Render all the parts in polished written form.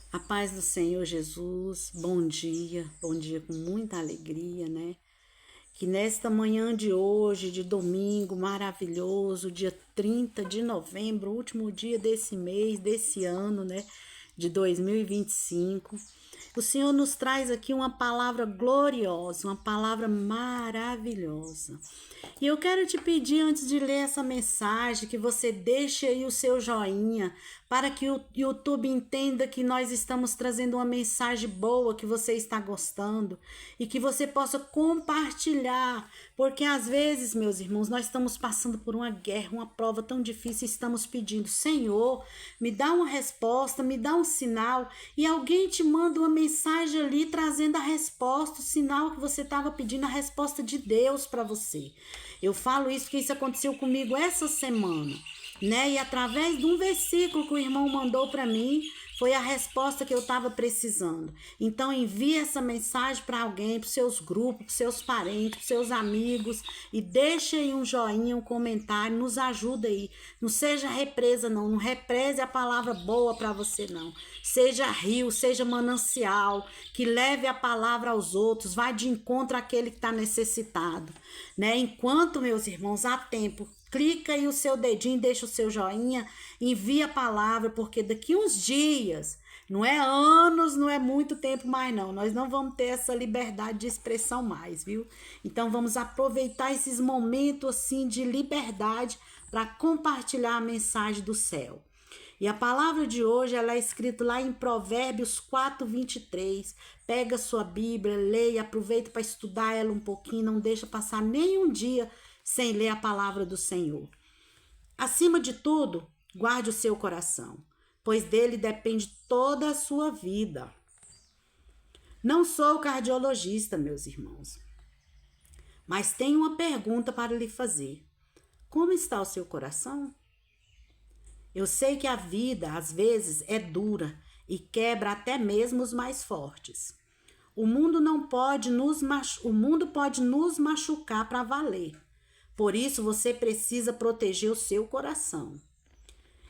A paz do Senhor Jesus, bom dia com muita alegria, né? Que nesta manhã de hoje, de domingo maravilhoso, dia 30 de novembro, último dia desse mês, desse ano, né? De 2025, o Senhor nos traz aqui uma palavra gloriosa, uma palavra maravilhosa. E eu quero te pedir, antes de ler essa mensagem, que você deixe aí o seu joinha, para que o YouTube entenda que nós estamos trazendo uma mensagem boa, que você está gostando, e que você possa compartilhar, porque às vezes, meus irmãos, nós estamos passando por uma guerra, uma prova tão difícil, e estamos pedindo: Senhor, me dá uma resposta, me dá um sinal, e alguém te manda uma mensagem ali trazendo a resposta, o sinal que você estava pedindo, a resposta de Deus para você. Eu falo isso porque isso aconteceu comigo essa semana, né? E através de um versículo que o irmão mandou para mim, foi a resposta que eu estava precisando. Então envie essa mensagem para alguém, para seus grupos, para seus parentes, para seus amigos, e deixe aí um joinha, um comentário, nos ajuda aí. Não seja represa não, não represe a palavra boa para você não. Seja rio, seja manancial, que leve a palavra aos outros, vai de encontro àquele que está necessitado, né? Enquanto, meus irmãos, há tempo, clica aí o seu dedinho, deixa o seu joinha, envia a palavra, porque daqui uns dias, não é anos, não é muito tempo mais não, nós não vamos ter essa liberdade de expressão mais, viu? Então vamos aproveitar esses momentos assim de liberdade para compartilhar a mensagem do céu. E a palavra de hoje, ela é escrita lá em Provérbios 4:23. Pega sua Bíblia, leia, aproveita para estudar ela um pouquinho, não deixa passar nenhum dia sem ler a palavra do Senhor. Acima de tudo, guarde o seu coração, pois dele depende toda a sua vida. Não sou cardiologista, meus irmãos, mas tenho uma pergunta para lhe fazer. Como está o seu coração? Eu sei que a vida, às vezes, é dura e quebra até mesmo os mais fortes. O mundo pode nos machucar para valer. Por isso, você precisa proteger o seu coração.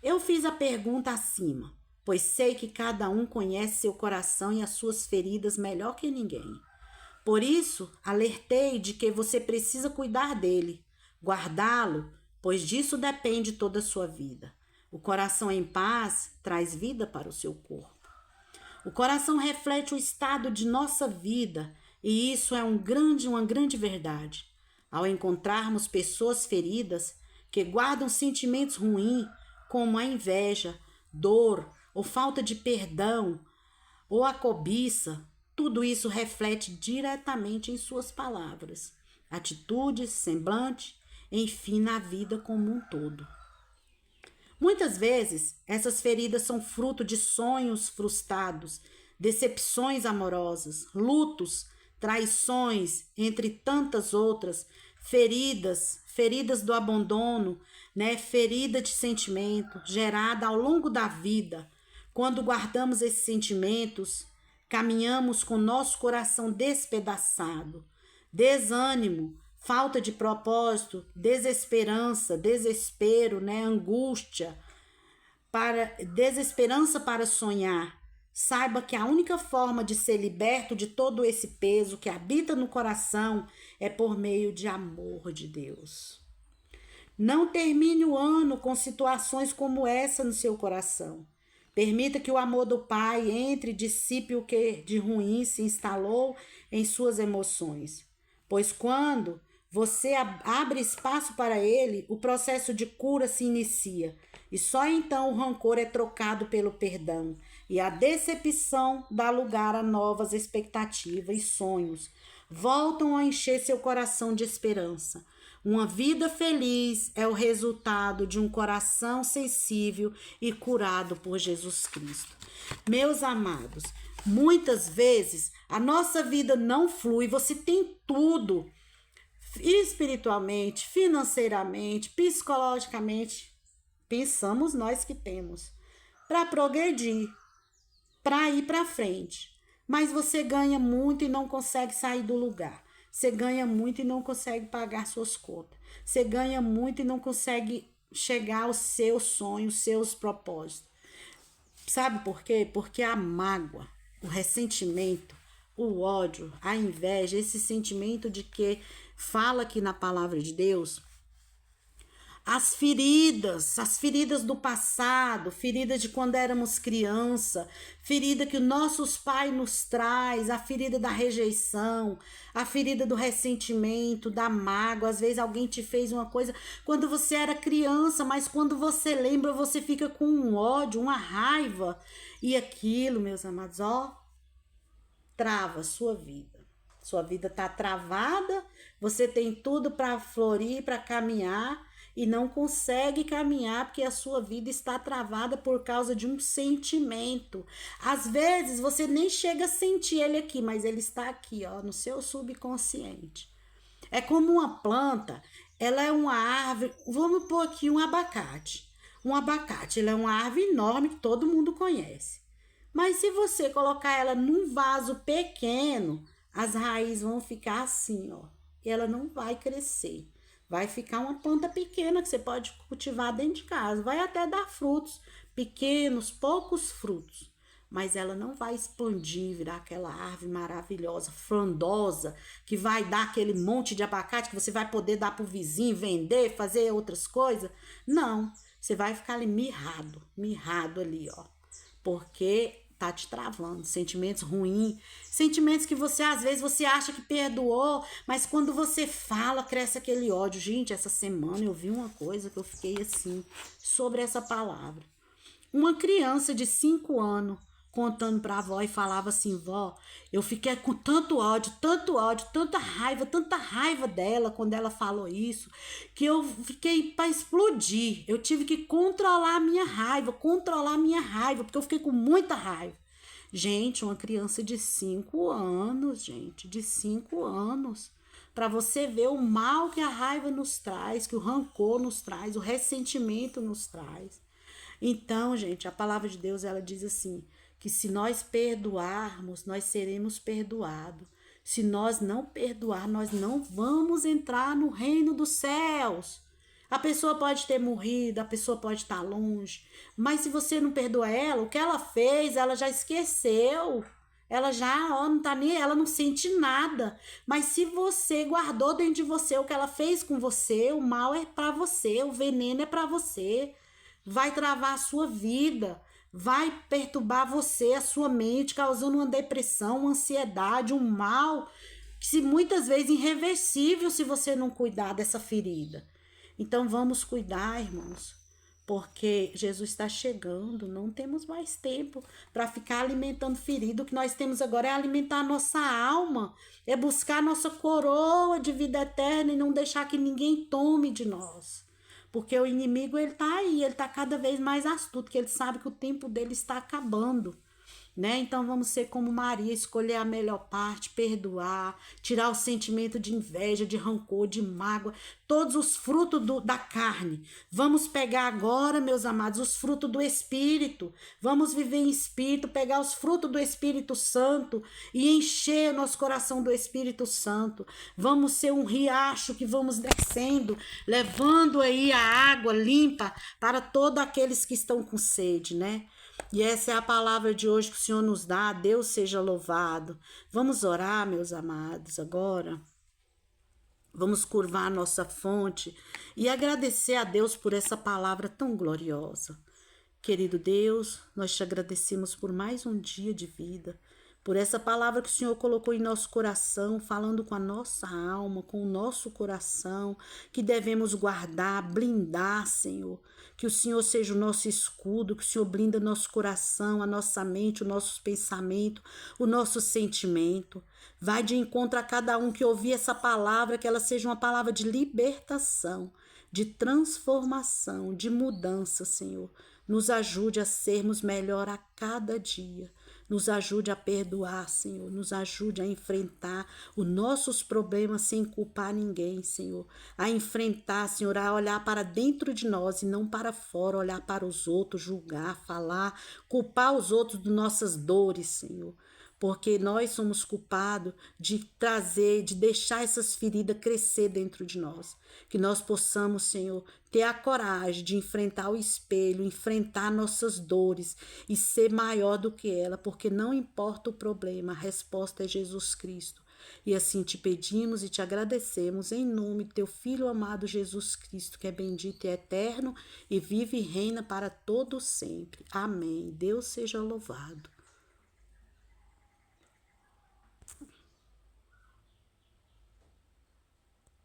Eu fiz a pergunta acima, pois sei que cada um conhece seu coração e as suas feridas melhor que ninguém. Por isso, alertei de que você precisa cuidar dele, guardá-lo, pois disso depende toda a sua vida. O coração em paz traz vida para o seu corpo. O coração reflete o estado de nossa vida, e isso é uma grande verdade. Ao encontrarmos pessoas feridas que guardam sentimentos ruins, como a inveja, dor ou falta de perdão, ou a cobiça, tudo isso reflete diretamente em suas palavras, atitudes, semblante, enfim, na vida como um todo. Muitas vezes, essas feridas são fruto de sonhos frustrados, decepções amorosas, lutos, traições, entre tantas outras, feridas do abandono, né? Ferida de sentimento gerada ao longo da vida. Quando guardamos esses sentimentos, caminhamos com nosso coração despedaçado, desânimo, falta de propósito, desesperança, desespero, né, angústia, desesperança para sonhar. Saiba que a única forma de ser liberto de todo esse peso que habita no coração é por meio de amor de Deus. Não termine o ano com situações como essa no seu coração. Permita que o amor do Pai entre e dissipe o que de ruim se instalou em suas emoções. Pois quando você abre espaço para ele, o processo de cura se inicia. E só então o rancor é trocado pelo perdão. E a decepção dá lugar a novas expectativas e sonhos. Voltam a encher seu coração de esperança. Uma vida feliz é o resultado de um coração sensível e curado por Jesus Cristo. Meus amados, muitas vezes a nossa vida não flui, você tem tudo, espiritualmente, financeiramente, psicologicamente, pensamos nós que temos, para progredir, para ir para frente. Mas você ganha muito e não consegue sair do lugar. Você ganha muito e não consegue pagar suas contas. Você ganha muito e não consegue chegar aos seus sonhos, seus propósitos. Sabe por quê? Porque a mágoa, o ressentimento, o ódio, a inveja, esse sentimento de que fala aqui na palavra de Deus, as feridas do passado, feridas de quando éramos criança, ferida que nossos pais nos traz, a ferida da rejeição, a ferida do ressentimento, da mágoa. Às vezes alguém te fez uma coisa quando você era criança, mas quando você lembra, você fica com um ódio, uma raiva. E aquilo, meus amados, ó, trava a sua vida. Sua vida tá travada, você tem tudo para florir, para caminhar e não consegue caminhar porque a sua vida está travada por causa de um sentimento. Às vezes você nem chega a sentir ele aqui, mas ele está aqui, ó, no seu subconsciente. É como uma planta, ela é uma árvore, vamos pôr aqui um abacate. Um abacate, ele é uma árvore enorme que todo mundo conhece. Mas se você colocar ela num vaso pequeno, as raízes vão ficar assim, ó. E ela não vai crescer. Vai ficar uma planta pequena que você pode cultivar dentro de casa. Vai até dar frutos pequenos, poucos frutos. Mas ela não vai expandir, virar aquela árvore maravilhosa, frondosa, que vai dar aquele monte de abacate que você vai poder dar para o vizinho, vender, fazer outras coisas. Não, você vai ficar ali mirrado ali, ó. Porque tá te travando, sentimentos ruins, sentimentos que você às vezes você acha que perdoou, mas quando você fala, cresce aquele ódio. Gente, essa semana eu vi uma coisa que eu fiquei assim, sobre essa palavra. Uma criança de 5 anos contando para a avó e falava assim: vó, eu fiquei com tanto ódio, tanta raiva dela quando ela falou isso, que eu fiquei para explodir. Eu tive que controlar a minha raiva, porque eu fiquei com muita raiva. Gente, uma criança de 5 anos, gente, de 5 anos. Para você ver o mal que a raiva nos traz, que o rancor nos traz, o ressentimento nos traz. Então, gente, a palavra de Deus, ela diz assim, que se nós perdoarmos, nós seremos perdoados. Se nós não perdoar, nós não vamos entrar no reino dos céus. A pessoa pode ter morrido, a pessoa pode estar longe, mas se você não perdoa ela, o que ela fez, ela já esqueceu. Ela já, ó, não tá nem, ela não sente nada. Mas se você guardou dentro de você o que ela fez com você, o mal é para você, o veneno é para você. Vai travar a sua vida, vai perturbar você, a sua mente, causando uma depressão, uma ansiedade, um mal, que se muitas vezes irreversível se você não cuidar dessa ferida. Então vamos cuidar, irmãos, porque Jesus está chegando, não temos mais tempo para ficar alimentando ferida. O que nós temos agora é alimentar a nossa alma, é buscar a nossa coroa de vida eterna e não deixar que ninguém tome de nós. Porque o inimigo, ele tá aí, ele tá cada vez mais astuto, que ele sabe que o tempo dele está acabando, né? Então vamos ser como Maria, escolher a melhor parte, perdoar, tirar o sentimento de inveja, de rancor, de mágoa, todos os frutos da carne. Vamos pegar agora, meus amados, os frutos do Espírito. Vamos viver em Espírito, pegar os frutos do Espírito Santo e encher nosso coração do Espírito Santo. Vamos ser um riacho que vamos descendo, levando aí a água limpa para todos aqueles que estão com sede, né? E essa é a palavra de hoje que o Senhor nos dá. Deus seja louvado. Vamos orar, meus amados, agora. Vamos curvar a nossa fonte e agradecer a Deus por essa palavra tão gloriosa. Querido Deus, nós te agradecemos por mais um dia de vida, por essa palavra que o Senhor colocou em nosso coração, falando com a nossa alma, com o nosso coração, que devemos guardar, blindar, Senhor. Que o Senhor seja o nosso escudo, que o Senhor blinda nosso coração, a nossa mente, o nosso pensamento, o nosso sentimento. Vai de encontro a cada um que ouvir essa palavra, que ela seja uma palavra de libertação, de transformação, de mudança, Senhor. Nos ajude a sermos melhor a cada dia. Nos ajude a perdoar, Senhor. Nos ajude a enfrentar os nossos problemas sem culpar ninguém, Senhor. A enfrentar, Senhor, a olhar para dentro de nós e não para fora, olhar para os outros, julgar, falar, culpar os outros de nossas dores, Senhor. porque nós somos culpados de trazer, de deixar essas feridas crescer dentro de nós. Que nós possamos, Senhor, ter a coragem de enfrentar o espelho, enfrentar nossas dores e ser maior do que ela, porque não importa o problema, a resposta é Jesus Cristo. E assim te pedimos e te agradecemos em nome do teu Filho amado Jesus Cristo, que é bendito e eterno e vive e reina para todo sempre. Amém. Deus seja louvado.